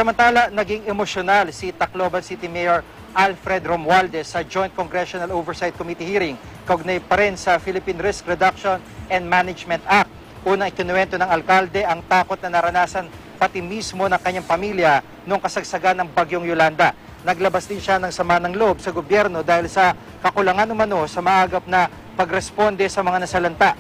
Samantala, naging emosyonal si Tacloban City Mayor Alfred Romualdez sa Joint Congressional Oversight Committee hearing kaugnay pa rin sa Philippine Risk Reduction and Management Act. Unang ikinuwento ng alkalde ang takot na naranasan pati mismo ng kanyang pamilya noong kasagsagan ng Bagyong Yolanda. Naglabas din siya ng sama ng loob sa gobyerno dahil sa kakulangan umano sa maagap na pagresponde sa mga nasalanta.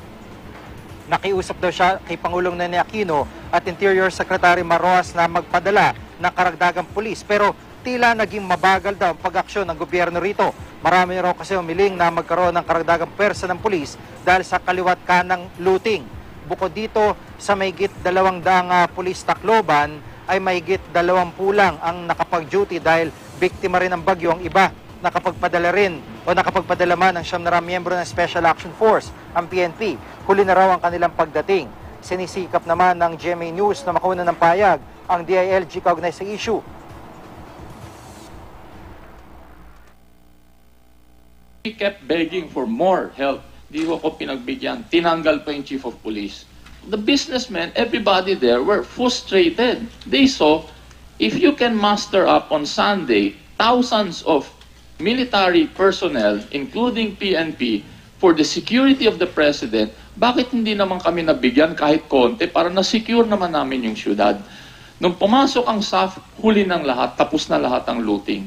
Nakiusap daw siya kay Pangulong Ninoy Aquino at Interior Secretary Marroas na magpadala ng karagdagang pulis, pero tila naging mabagal daw ang pag-aksyon ng gobyerno rito. Marami raw kasi umiling na magkaroon ng karagdagang pwersa ng pulis dahil sa kaliwat kanang looting. Bukod dito, sa mahigit 200 pulis Tacloban ay mahigit 20 lang ang nakapag-duty dahil biktima rin ng bagyo ang iba. Nakapagpadala rin o nakapagpadala man ang 9 miyembro ng Special Action Force, ang PNP. Huli na raw ang kanilang pagdating. Sinisikap naman ng GMA News na makuha ng payag ang DILG kaugnay sa issue. We kept begging for more help. Di ko pinagbigyan. Tinanggal pa yung chief of police. The businessmen, everybody there were frustrated. They saw, if you can muster up on Sunday thousands of military personnel, including PNP, for the security of the president, bakit hindi naman kami nabigyan kahit konti para na-secure naman namin yung syudad? Nung pumasok ang SAF, huli ng lahat, tapos na lahat ang looting.